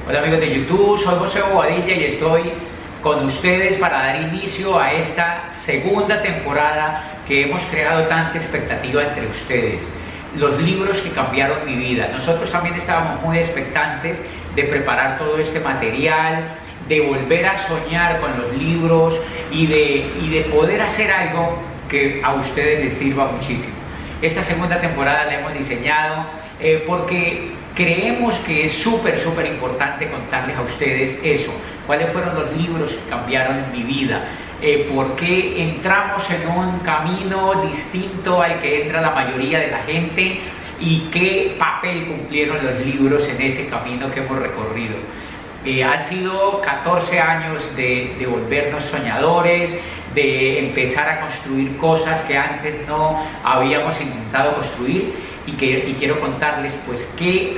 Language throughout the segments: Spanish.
Hola amigos de YouTube, soy José Bobadilla y estoy con ustedes para dar inicio a esta segunda temporada que hemos creado tanta expectativa entre ustedes. Los libros que cambiaron mi vida. Nosotros también estábamos muy expectantes de preparar todo este material, de volver a soñar con los libros y de poder hacer algo que a ustedes les sirva muchísimo. Esta segunda temporada la hemos diseñado porque creemos que es súper importante contarles a ustedes eso, cuáles fueron los libros que cambiaron mi vida, por qué entramos en un camino distinto al que entra la mayoría de la gente y qué papel cumplieron los libros en ese camino que hemos recorrido. Han sido 14 años de volvernos soñadores, de empezar a construir cosas que antes no habíamos intentado construir y quiero contarles pues qué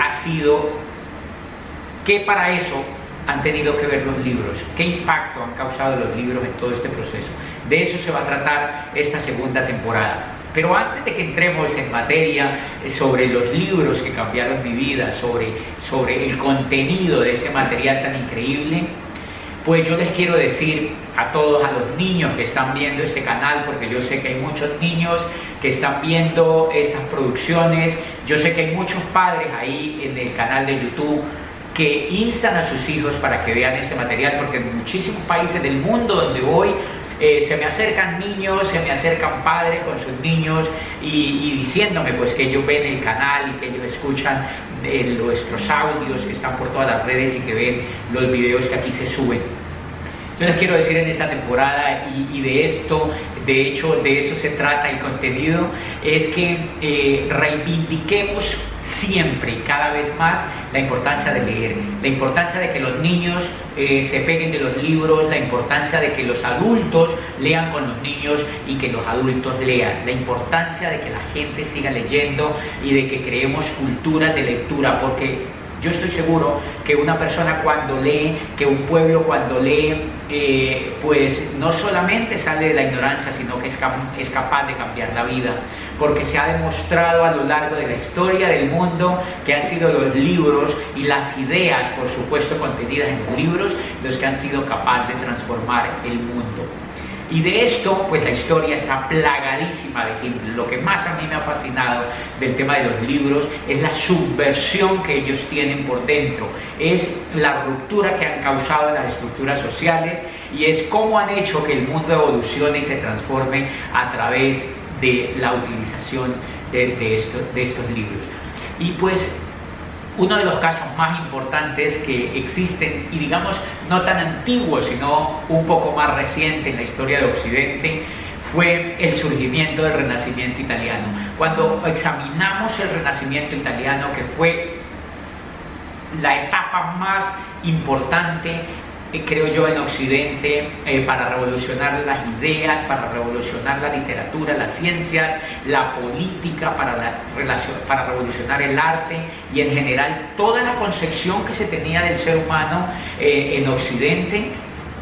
para eso han tenido que ver los libros, qué impacto han causado los libros en todo este proceso. De eso se va a tratar esta segunda temporada. Pero antes de que entremos en materia sobre los libros que cambiaron mi vida, sobre el contenido de este material tan increíble, pues yo les quiero decir a todos, a los niños que están viendo este canal, porque yo sé que hay muchos niños que están viendo estas producciones, yo sé que hay muchos padres ahí en el canal de YouTube que instan a sus hijos para que vean este material, porque en muchísimos países del mundo donde voy, se me acercan niños, se me acercan padres con sus niños y diciéndome pues que ellos ven el canal y que ellos escuchan nuestros audios que están por todas las redes y que ven los videos que aquí se suben. Yo les quiero decir en esta temporada y de esto, de hecho de eso se trata el contenido, es que reivindiquemos siempre y cada vez más la importancia de leer, la importancia de que los niños se peguen de los libros, la importancia de que los adultos lean con los niños y que los adultos lean, la importancia de que la gente siga leyendo y de que creemos culturas de lectura, porque yo estoy seguro que una persona cuando lee, que un pueblo cuando lee, pues no solamente sale de la ignorancia, sino que es capaz de cambiar la vida, porque se ha demostrado a lo largo de la historia del mundo que han sido los libros y las ideas, por supuesto contenidas en los libros, los que han sido capaces de transformar el mundo. Y de esto, pues la historia está plagadísima de ejemplos. Lo que más a mí me ha fascinado del tema de los libros es la subversión que ellos tienen por dentro, es la ruptura que han causado en las estructuras sociales y es cómo han hecho que el mundo evolucione y se transforme a través de la utilización de estos libros. Y pues uno de los casos más importantes que existen, y digamos no tan antiguos, sino un poco más reciente en la historia de Occidente, fue el surgimiento del Renacimiento italiano. Cuando examinamos el Renacimiento italiano, que fue la etapa más importante, creo yo, en Occidente, para revolucionar las ideas, para revolucionar la literatura, las ciencias, la política, para revolucionar el arte y en general toda la concepción que se tenía del ser humano en Occidente,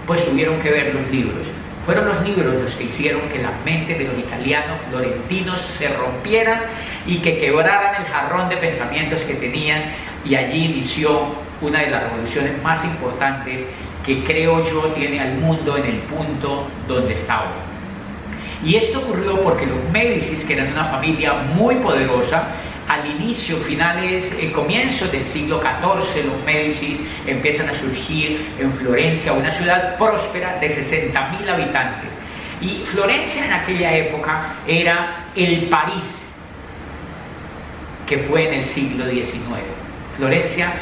pues tuvieron que ver los libros. Fueron los libros los que hicieron que las mentes de los italianos florentinos se rompieran y que quebraran el jarrón de pensamientos que tenían, y allí inició una de las revoluciones más importantes que creo yo tiene al mundo en el punto donde está hoy. Y esto ocurrió porque los Médicis, que eran una familia muy poderosa, al inicio, comienzos del siglo XIV, los Médicis empiezan a surgir en Florencia, una ciudad próspera de 60.000 habitantes. Y Florencia en aquella época era el París que fue en el siglo XIX. Florencia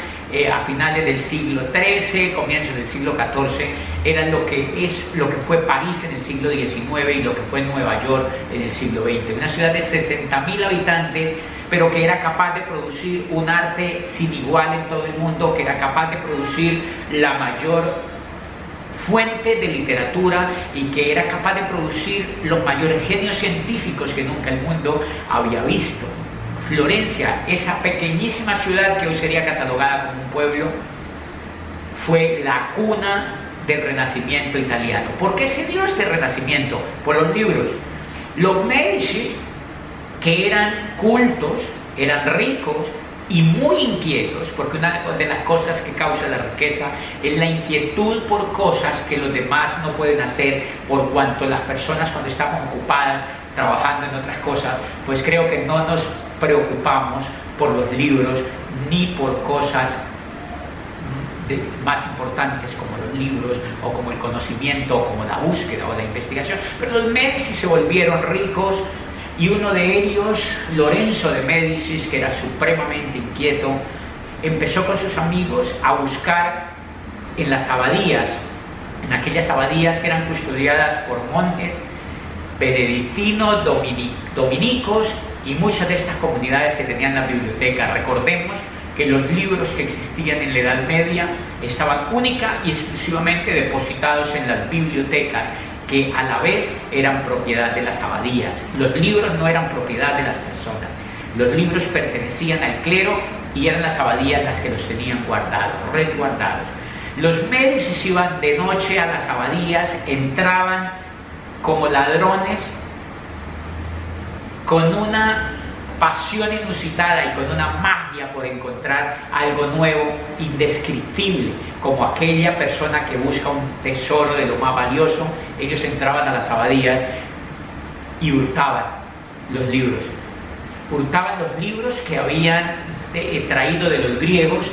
a finales del siglo XIII, comienzos del siglo XIV, era lo que fue París en el siglo XIX y lo que fue Nueva York en el siglo XX. Una ciudad de 60.000 habitantes, pero que era capaz de producir un arte sin igual en todo el mundo, que era capaz de producir la mayor fuente de literatura y que era capaz de producir los mayores genios científicos que nunca el mundo había visto. Florencia, esa pequeñísima ciudad que hoy sería catalogada como un pueblo, fue la cuna del Renacimiento italiano. ¿Por qué se dio este Renacimiento? Por los libros. Los Médicis, que eran cultos, eran ricos y muy inquietos, porque una de las cosas que causa la riqueza es la inquietud por cosas que los demás no pueden hacer, por cuanto las personas cuando estamos ocupadas trabajando en otras cosas, pues creo que no nos preocupamos por los libros ni por cosas más importantes como los libros o como el conocimiento o como la búsqueda o la investigación. Pero los Médicis se volvieron ricos y uno de ellos, Lorenzo de Médicis, que era supremamente inquieto, empezó con sus amigos a buscar en las abadías, en aquellas abadías que eran custodiadas por monjes benedictinos, dominicos y muchas de estas comunidades que tenían la biblioteca. Recordemos que los libros que existían en la Edad Media estaban única y exclusivamente depositados en las bibliotecas, que a la vez eran propiedad de las abadías. Los libros no eran propiedad de las personas, los libros pertenecían al clero y eran las abadías las que los tenían guardados, resguardados. Los Médicis iban de noche a las abadías, entraban como ladrones con una pasión inusitada y con una magia por encontrar algo nuevo, indescriptible, como aquella persona que busca un tesoro de lo más valioso. Ellos entraban a las abadías y hurtaban los libros. Hurtaban los libros que habían traído de los griegos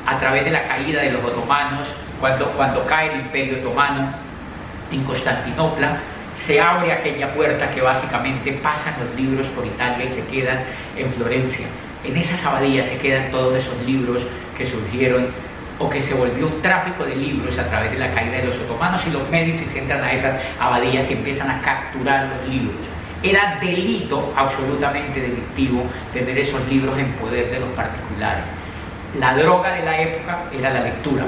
a través de la caída de los otomanos. Cuando cae el Imperio Otomano en Constantinopla, se abre aquella puerta que básicamente pasan los libros por Italia y se quedan en Florencia. En esas abadías se quedan todos esos libros que surgieron o que se volvió un tráfico de libros a través de la caída de los otomanos, y los Médicis entran a esas abadías y empiezan a capturar los libros. Era delito, absolutamente delictivo, tener esos libros en poder de los particulares. La droga de la época era la lectura.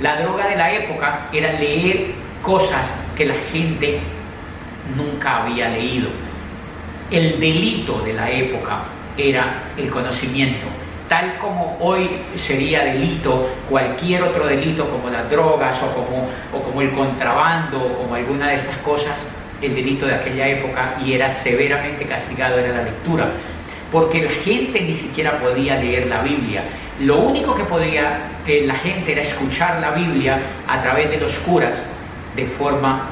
La droga de la época era leer cosas que la gente nunca había leído. El delito de la época era el conocimiento, tal como hoy sería delito cualquier otro delito como las drogas o como el contrabando o como alguna de estas cosas. El delito de aquella época, y era severamente castigado, era la lectura, porque la gente ni siquiera podía leer la Biblia. Lo único que podía la gente era escuchar la Biblia a través de los curas, de forma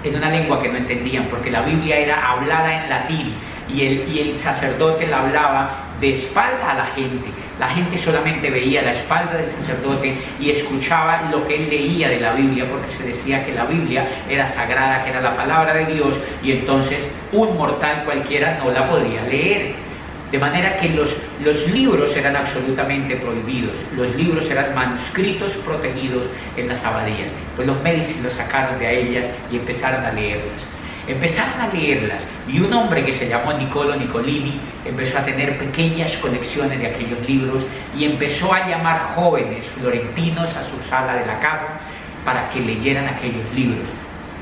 en una lengua que no entendían, porque la Biblia era hablada en latín y el sacerdote la hablaba de espalda a la gente. La gente solamente veía la espalda del sacerdote y escuchaba lo que él leía de la Biblia, porque se decía que la Biblia era sagrada, que era la palabra de Dios, y entonces un mortal cualquiera no la podía leer. De manera que los libros eran absolutamente prohibidos. Los libros eran manuscritos protegidos en las abadías. Pues los Médicis los sacaron de ellas y empezaron a leerlas. Y un hombre que se llamó Niccolo Niccolini empezó a tener pequeñas colecciones de aquellos libros y empezó a llamar jóvenes florentinos a su sala de la casa para que leyeran aquellos libros.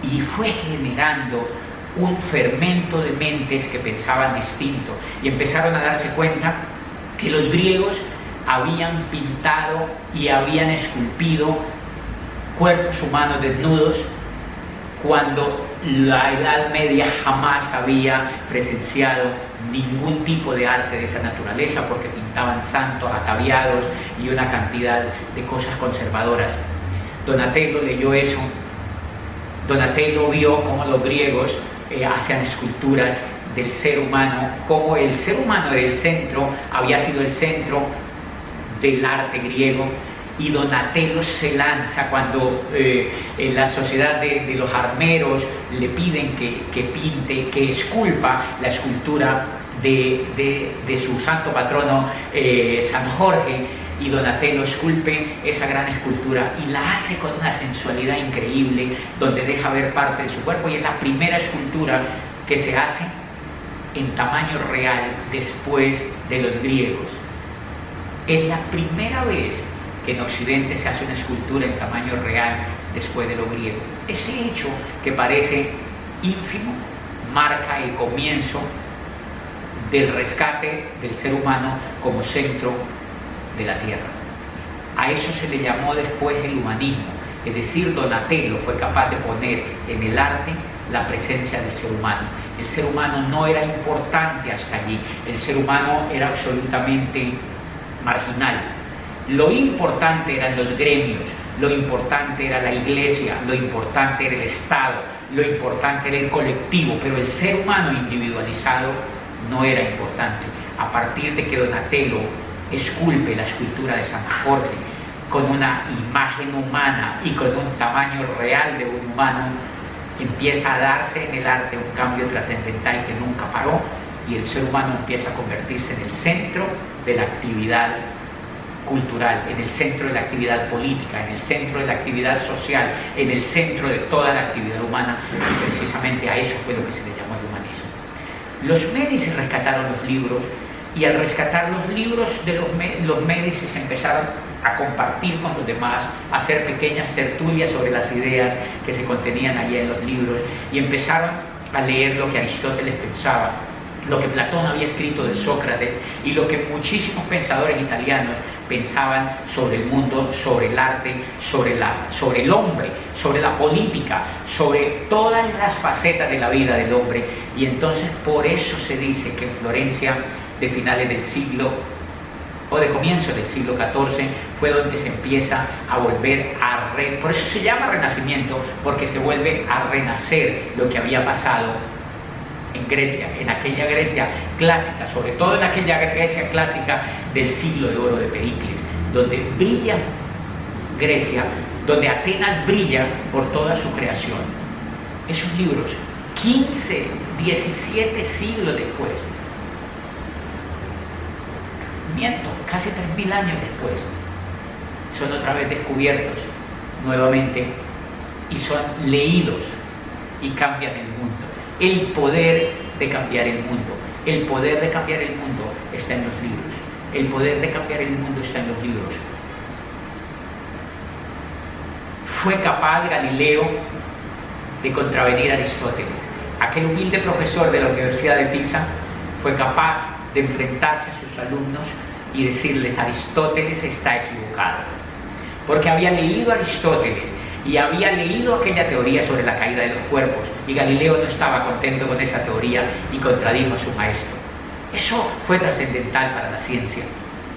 Y fue generando un fermento de mentes que pensaban distinto y empezaron a darse cuenta que los griegos habían pintado y habían esculpido cuerpos humanos desnudos, cuando la Edad Media jamás había presenciado ningún tipo de arte de esa naturaleza, porque pintaban santos ataviados y una cantidad de cosas conservadoras. Donatello leyó eso. Donatello vio cómo los griegos hacían esculturas del ser humano, como el ser humano era el centro, había sido el centro del arte griego, y Donatello se lanza cuando en la sociedad de los armeros le piden que pinte, que esculpa la escultura de su santo patrono San Jorge, y Donatello esculpe esa gran escultura y la hace con una sensualidad increíble, donde deja ver parte de su cuerpo, y es la primera escultura que se hace en tamaño real después de los griegos. Es la primera vez que en Occidente se hace una escultura en tamaño real después de lo griego. Ese hecho, que parece ínfimo, marca el comienzo del rescate del ser humano como centro de la Tierra. A eso se le llamó después el humanismo, es decir, Donatello fue capaz de poner en el arte la presencia del ser humano. El ser humano no era importante hasta allí, el ser humano era absolutamente marginal. Lo importante eran los gremios, lo importante era la iglesia, lo importante era el Estado, lo importante era el colectivo, pero el ser humano individualizado no era importante. A partir de que Donatello esculpe la escultura de San Jorge con una imagen humana y con un tamaño real de un humano, empieza a darse en el arte un cambio trascendental que nunca paró, y el ser humano empieza a convertirse en el centro de la actividad cultural, en el centro de la actividad política, en el centro de la actividad social, en el centro de toda la actividad humana, y precisamente a eso fue lo que se le llamó el humanismo. Los Médicis rescataron los libros, y al rescatar los libros de los Médicis empezaron a compartir con los demás, a hacer pequeñas tertulias sobre las ideas que se contenían allí en los libros, y empezaron a leer lo que Aristóteles pensaba, lo que Platón había escrito de Sócrates y lo que muchísimos pensadores italianos pensaban sobre el mundo, sobre el arte, sobre el hombre, sobre la política, sobre todas las facetas de la vida del hombre. Y entonces por eso se dice que en Florencia de finales del siglo o de comienzo del siglo XIV fue donde se empieza a volver por eso se llama Renacimiento, porque se vuelve a renacer lo que había pasado en Grecia, en aquella Grecia clásica, sobre todo en aquella Grecia clásica del siglo de oro de Pericles, donde brilla Grecia, donde Atenas brilla por toda su creación. Esos libros, 15, 17 siglos después, casi 3.000 años después, son otra vez descubiertos nuevamente y son leídos y cambian el mundo. El poder de cambiar el mundo, el poder de cambiar el mundo está en los libros, el poder de cambiar el mundo está en los libros. Fue capaz Galileo de contravenir a Aristóteles. Aquel humilde profesor de la Universidad de Pisa fue capaz de enfrentarse a sus alumnos y decirles: Aristóteles está equivocado, porque había leído a Aristóteles y había leído aquella teoría sobre la caída de los cuerpos, y Galileo no estaba contento con esa teoría y contradijo a su maestro. Eso fue trascendental para la ciencia.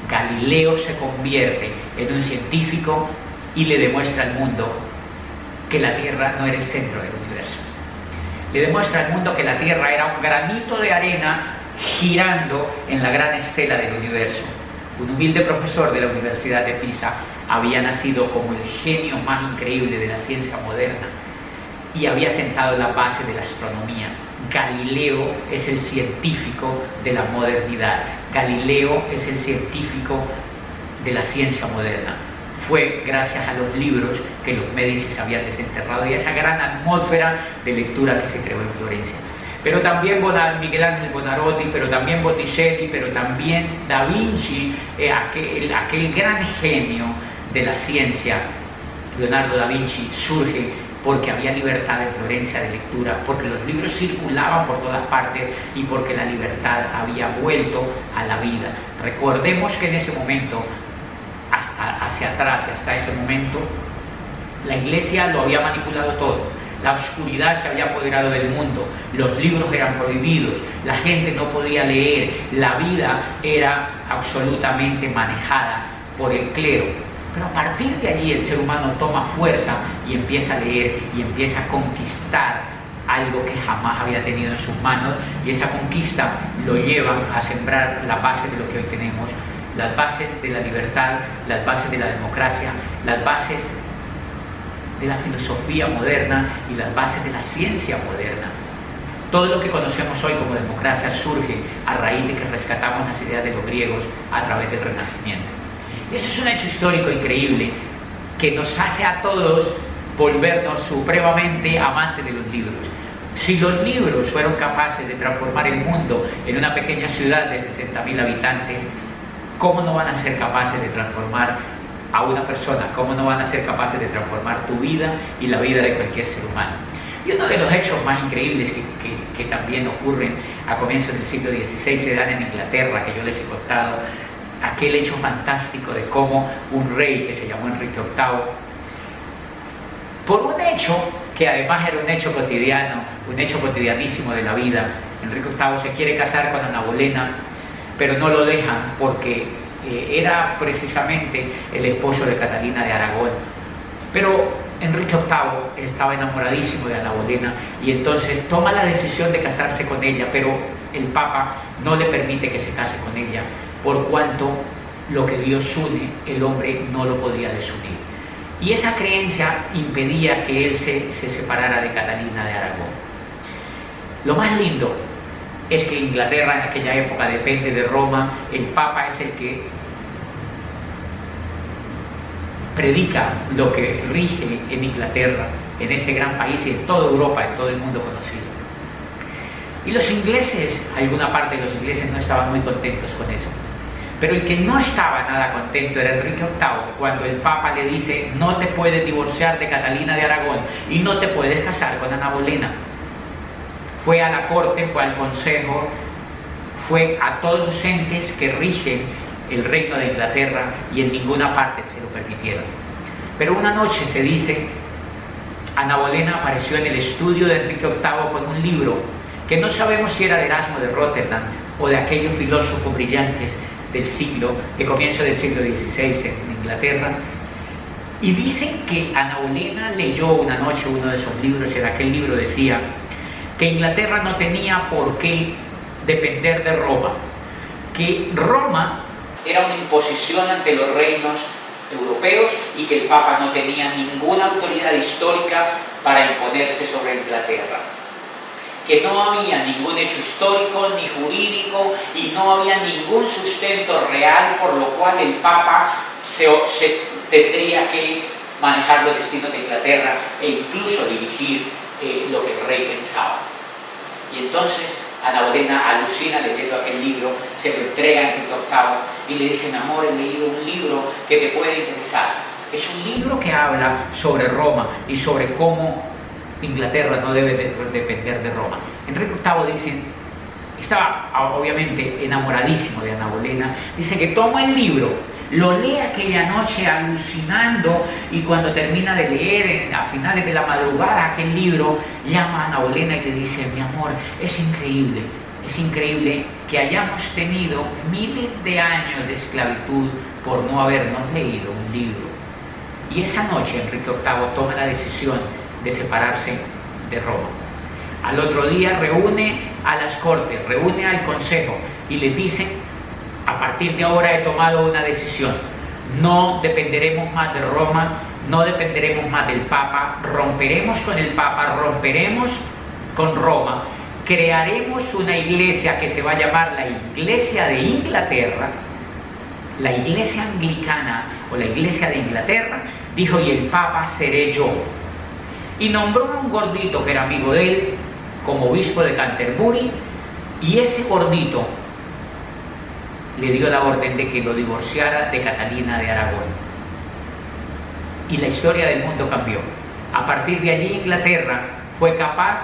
Galileo se convierte en un científico y le demuestra al mundo que la Tierra no era el centro del universo. Le demuestra al mundo que la Tierra era un granito de arena girando en la gran estela del universo. Un humilde profesor de la Universidad de Pisa había nacido como el genio más increíble de la ciencia moderna y había sentado la base de la astronomía. Galileo es el científico de la modernidad. Galileo es el científico de la ciencia moderna. Fue gracias a los libros que los Médicis habían desenterrado y a esa gran atmósfera de lectura que se creó en Florencia. Pero también Miguel Ángel Buonarroti, pero también Botticelli, pero también Da Vinci, aquel gran genio de la ciencia, Leonardo da Vinci, surge porque había libertad en Florencia de lectura, porque los libros circulaban por todas partes y porque la libertad había vuelto a la vida. Recordemos que en ese momento, hacia atrás, hasta ese momento, la Iglesia lo había manipulado todo. La oscuridad se había apoderado del mundo, los libros eran prohibidos, la gente no podía leer, la vida era absolutamente manejada por el clero. Pero a partir de allí el ser humano toma fuerza y empieza a leer y empieza a conquistar algo que jamás había tenido en sus manos, y esa conquista lo lleva a sembrar la base de lo que hoy tenemos, las bases de la libertad, las bases de la democracia, las bases de la filosofía moderna y las bases de la ciencia moderna. Todo lo que conocemos hoy como democracia surge a raíz de que rescatamos las ideas de los griegos a través del Renacimiento. Y eso es un hecho histórico increíble que nos hace a todos volvernos supremamente amantes de los libros. Si los libros fueron capaces de transformar el mundo en una pequeña ciudad de 60.000 habitantes, ¿cómo no van a ser capaces de transformar a una persona? ¿Cómo no van a ser capaces de transformar tu vida y la vida de cualquier ser humano? Y uno de los hechos más increíbles que también ocurren a comienzos del siglo XVI se dan en Inglaterra, que yo les he contado, aquel hecho fantástico de cómo un rey que se llamó Enrique VIII, por un hecho que además era un hecho cotidiano, un hecho cotidianísimo de la vida. Enrique VIII se quiere casar con Ana Bolena, pero no lo dejan porque era precisamente el esposo de Catalina de Aragón. Pero Enrique VIII estaba enamoradísimo de Ana Bolena y entonces toma la decisión de casarse con ella, pero el Papa no le permite que se case con ella, por cuanto lo que Dios une, el hombre no lo podía desunir. Y esa creencia impedía que él se separara de Catalina de Aragón. Lo más lindo es que Inglaterra en aquella época depende de Roma, el Papa es el que predica lo que rige en Inglaterra, en ese gran país y en toda Europa, en todo el mundo conocido. Y los ingleses, alguna parte de los ingleses no estaban muy contentos con eso. Pero el que no estaba nada contento era Enrique VIII, cuando el Papa le dice: no te puedes divorciar de Catalina de Aragón y no te puedes casar con Ana Bolena. Fue a la corte, fue al consejo, fue a todos los entes que rigen el reino de Inglaterra y en ninguna parte se lo permitieron. Pero una noche se dice, Ana Bolena apareció en el estudio de Enrique VIII con un libro que no sabemos si era de Erasmo de Rotterdam o de aquellos filósofos brillantes de comienzo del siglo XVI en Inglaterra, y dicen que Ana Bolena leyó una noche uno de esos libros y en aquel libro decía que Inglaterra no tenía por qué depender de Roma, que Roma era una imposición ante los reinos europeos y que el Papa no tenía ninguna autoridad histórica para imponerse sobre Inglaterra, que no había ningún hecho histórico ni jurídico y no había ningún sustento real por lo cual el Papa se tendría que manejar los destinos de Inglaterra e incluso dirigir lo que el rey pensaba. Y entonces Ana Bolena alucina leyendo aquel libro, se lo entrega a Enrique VIII y le dice: mi amor, he leído un libro que te puede interesar. Es un libro que habla sobre Roma y sobre cómo Inglaterra no debe depender de Roma. Enrique VIII dice, estaba obviamente enamoradísimo de Ana Bolena, dice que toma el libro, lo lee aquella noche alucinando y cuando termina de leer a finales de la madrugada aquel libro, llama a Ana Bolena y le dice: mi amor, es increíble que hayamos tenido miles de años de esclavitud por no habernos leído un libro. Y esa noche Enrique VIII toma la decisión de separarse de Roma. Al otro día reúne a las cortes, reúne al consejo y les dice: a partir de ahora he tomado una decisión, no dependeremos más de Roma, no dependeremos más del Papa, romperemos con el Papa, romperemos con Roma, crearemos una iglesia que se va a llamar la Iglesia de Inglaterra, la Iglesia Anglicana o la Iglesia de Inglaterra, dijo, y el Papa seré yo. Y nombró a un gordito que era amigo de él como obispo de Canterbury, y ese gordito le dio la orden de que lo divorciara de Catalina de Aragón. Y la historia del mundo cambió. A partir de allí Inglaterra fue capaz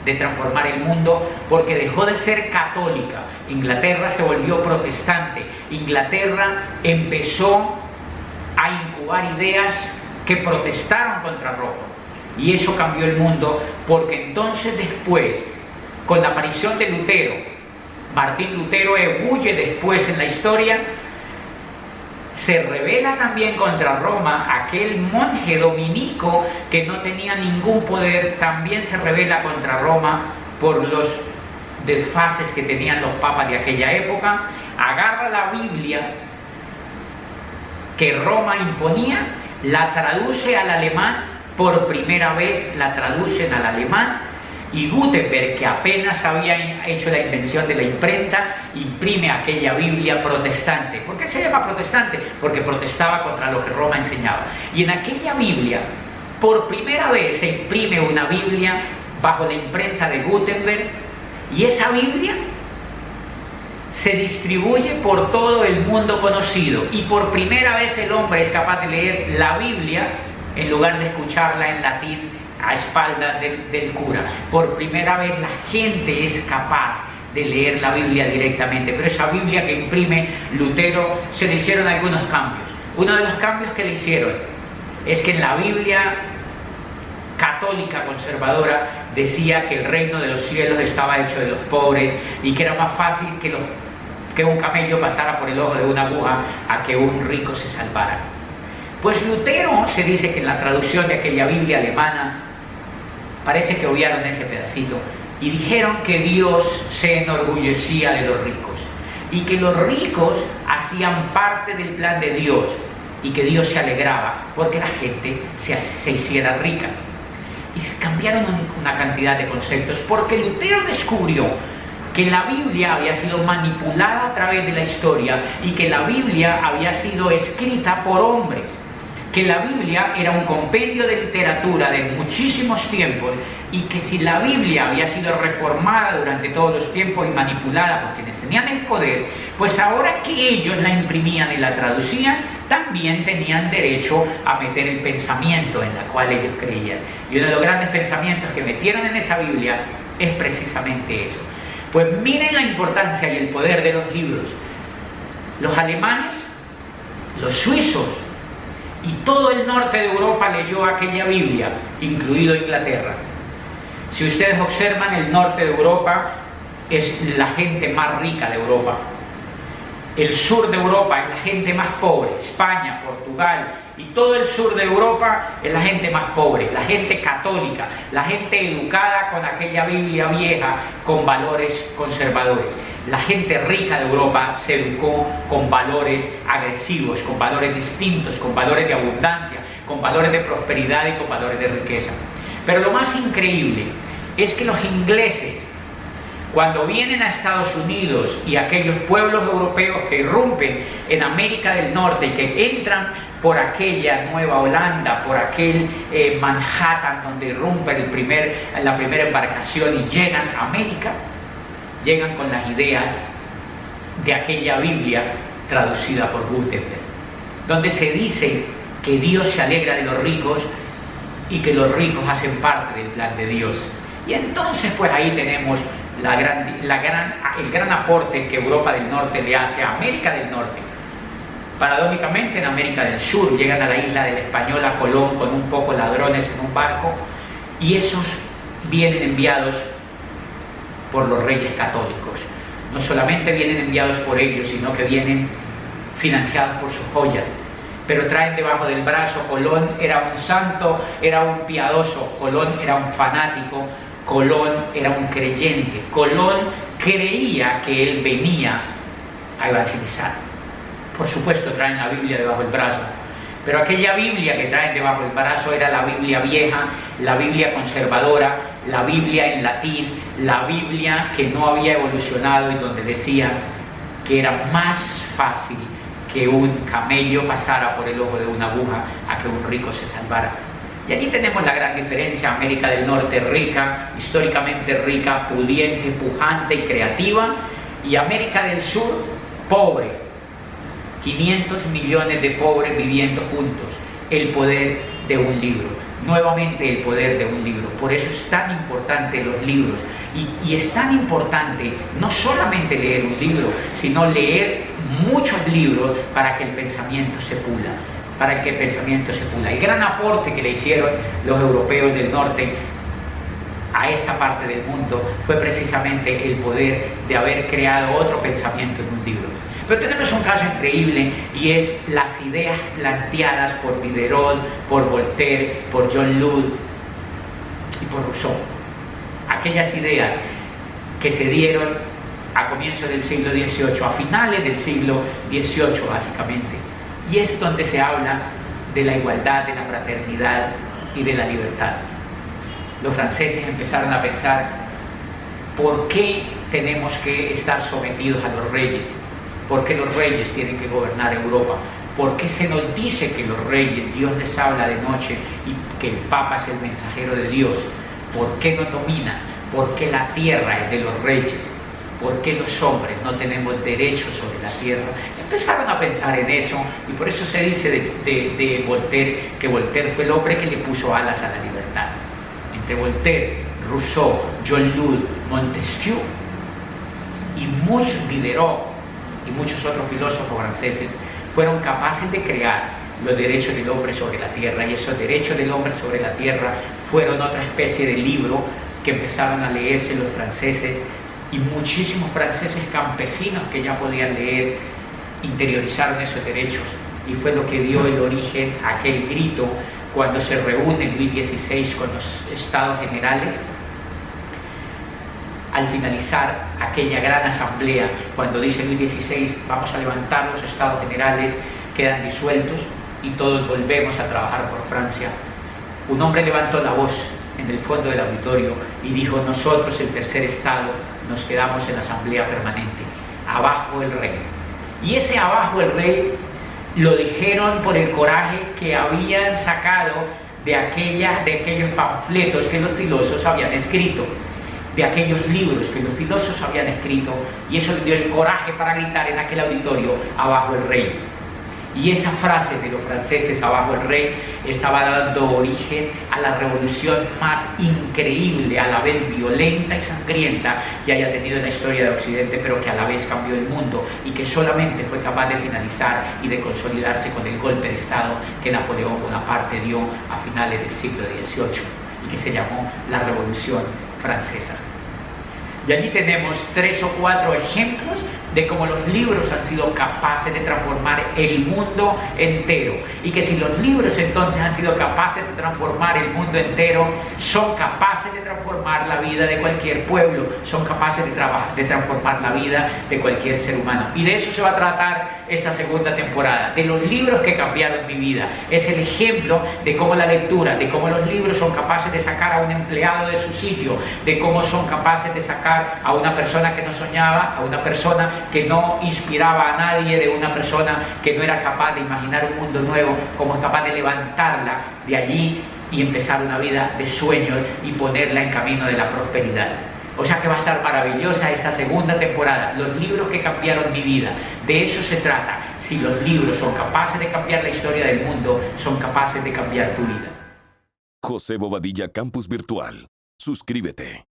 de transformar el mundo porque dejó de ser católica. Inglaterra se volvió protestante. Inglaterra empezó a incubar ideas que protestaron contra Roma. Y eso cambió el mundo porque entonces después, con la aparición de Lutero, Martín Lutero ebulle después en la historia, se rebela también contra Roma, aquel monje dominico que no tenía ningún poder, también se rebela contra Roma por los desfases que tenían los papas de aquella época, agarra la Biblia que Roma imponía, la traduce al alemán, por primera vez la traducen al alemán, y Gutenberg, que apenas había hecho la invención de la imprenta, imprime aquella Biblia protestante. ¿Por qué se llama protestante? Porque protestaba contra lo que Roma enseñaba. Y en aquella Biblia, por primera vez se imprime una Biblia bajo la imprenta de Gutenberg, y esa Biblia se distribuye por todo el mundo conocido. Y por primera vez el hombre es capaz de leer la Biblia en lugar de escucharla en latín a espaldas del cura. Por primera vez la gente es capaz de leer la Biblia directamente, pero esa Biblia que imprime Lutero se le hicieron algunos cambios. Uno de los cambios que le hicieron es que en la Biblia católica católica conservadora decía que el reino de los cielos estaba hecho de los pobres y que era más fácil que un camello pasara por el ojo de una aguja a que un rico se salvara. Pues Lutero, se dice que en la traducción de aquella Biblia alemana, parece que obviaron ese pedacito y dijeron que Dios se enorgullecía de los ricos y que los ricos hacían parte del plan de Dios y que Dios se alegraba porque la gente se hiciera rica. Y se cambiaron una cantidad de conceptos porque Lutero descubrió que la Biblia había sido manipulada a través de la historia y que la Biblia había sido escrita por hombres, que la Biblia era un compendio de literatura de muchísimos tiempos y que si la Biblia había sido reformada durante todos los tiempos y manipulada por quienes tenían el poder, pues ahora que ellos la imprimían y la traducían, también tenían derecho a meter el pensamiento en la cual ellos creían. Y uno de los grandes pensamientos que metieron en esa Biblia es precisamente eso. Pues miren la importancia y el poder de los libros. Los alemanes, los suizos y todo el norte de Europa leyó aquella Biblia, incluido Inglaterra. Si ustedes observan, el norte de Europa es la gente más rica de Europa. El sur de Europa es la gente más pobre, España, Portugal, y todo el sur de Europa es la gente más pobre, la gente católica, la gente educada con aquella Biblia vieja, con valores conservadores. La gente rica de Europa se educó con valores agresivos, con valores distintos, con valores de abundancia, con valores de prosperidad y con valores de riqueza. Pero lo más increíble es que los ingleses, cuando vienen a Estados Unidos y aquellos pueblos europeos que irrumpen en América del Norte y que entran por aquella Nueva Holanda, por aquel Manhattan donde irrumpe la primera embarcación y llegan a América, llegan con las ideas de aquella Biblia traducida por Gutenberg, donde se dice que Dios se alegra de los ricos y que los ricos hacen parte del plan de Dios. Y entonces pues ahí tenemos el gran aporte que Europa del Norte le hace a América del Norte. Paradójicamente, en América del Sur llegan a la isla del Español, a Colón, con un poco ladrones en un barco, y esos vienen enviados por los reyes católicos. No solamente vienen enviados por ellos, sino que vienen financiados por sus joyas, pero traen debajo del brazo. Colón era un santo, era un piadoso, Colón era un fanático, Colón era un creyente, Colón creía que él venía a evangelizar. Por supuesto traen la Biblia debajo del brazo, pero aquella Biblia que traen debajo del brazo era la Biblia vieja, la Biblia conservadora, la Biblia en latín, la Biblia que no había evolucionado y donde decía que era más fácil que un camello pasara por el ojo de una aguja a que un rico se salvara. Y allí tenemos la gran diferencia: América del Norte rica, históricamente rica, pudiente, pujante y creativa, y América del Sur pobre, 500 millones de pobres viviendo juntos. El poder de un libro, nuevamente el poder de un libro. Por eso es tan importante los libros, y es tan importante no solamente leer un libro, sino leer muchos libros para que el pensamiento se pula. El gran aporte que le hicieron los europeos del norte a esta parte del mundo fue precisamente el poder de haber creado otro pensamiento en un libro. Pero tenemos un caso increíble, y es las ideas planteadas por Diderot, por Voltaire, por John Locke y por Rousseau. Aquellas ideas que se dieron a comienzos del siglo XVIII, a finales del siglo XVIII básicamente. Y es donde se habla de la igualdad, de la fraternidad y de la libertad. Los franceses empezaron a pensar: ¿por qué tenemos que estar sometidos a los reyes? ¿Por qué los reyes tienen que gobernar Europa? ¿Por qué se nos dice que los reyes, Dios les habla de noche y que el Papa es el mensajero de Dios? ¿Por qué no dominan? ¿Por qué la tierra es de los reyes? ¿Por qué los hombres no tenemos derecho sobre la tierra? Empezaron a pensar en eso, y por eso se dice de Voltaire que Voltaire fue el hombre que le puso alas a la libertad. Entre Voltaire, Rousseau, John Locke, Montesquieu y Diderot y muchos otros filósofos franceses fueron capaces de crear los derechos del hombre sobre la tierra, y esos derechos del hombre sobre la tierra fueron otra especie de libro que empezaron a leerse los franceses, y muchísimos franceses campesinos que ya podían leer interiorizaron esos derechos, y fue lo que dio el origen a aquel grito cuando se reúne Luis XVI con los Estados Generales. Al finalizar aquella gran asamblea, cuando dice Luis XVI, vamos a levantar los Estados Generales, quedan disueltos y todos volvemos a trabajar por Francia, un hombre levantó la voz en el fondo del auditorio y dijo: nosotros, el tercer Estado, nos quedamos en la asamblea permanente, abajo el rey. Y ese abajo el rey lo dijeron por el coraje que habían sacado de aquellos panfletos que los filósofos habían escrito, de aquellos libros que los filósofos habían escrito, y eso les dio el coraje para gritar en aquel auditorio: abajo el rey. Y esa frase de los franceses, abajo el rey, estaba dando origen a la revolución más increíble, a la vez violenta y sangrienta que haya tenido en la historia de Occidente, pero que a la vez cambió el mundo y que solamente fue capaz de finalizar y de consolidarse con el golpe de Estado que Napoleón Bonaparte dio a finales del siglo XVIII y que se llamó la Revolución Francesa. Y allí tenemos 3 o 4 ejemplos de cómo los libros han sido capaces de transformar el mundo entero, y que si los libros entonces han sido capaces de transformar el mundo entero, son capaces de transformar la vida de cualquier pueblo, son capaces de transformar la vida de cualquier ser humano. Y de eso se va a tratar esta segunda temporada, de los libros que cambiaron mi vida. Es el ejemplo de cómo la lectura, de cómo los libros son capaces de sacar a un empleado de su sitio, de cómo son capaces de sacar a una persona que no soñaba, a una persona que no inspiraba a nadie, de una persona que no era capaz de imaginar un mundo nuevo, como es capaz de levantarla de allí y empezar una vida de sueños y ponerla en camino de la prosperidad. O sea que va a estar maravillosa esta segunda temporada, los libros que cambiaron mi vida. De eso se trata. Si los libros son capaces de cambiar la historia del mundo, son capaces de cambiar tu vida. José Bobadilla Campus Virtual. Suscríbete.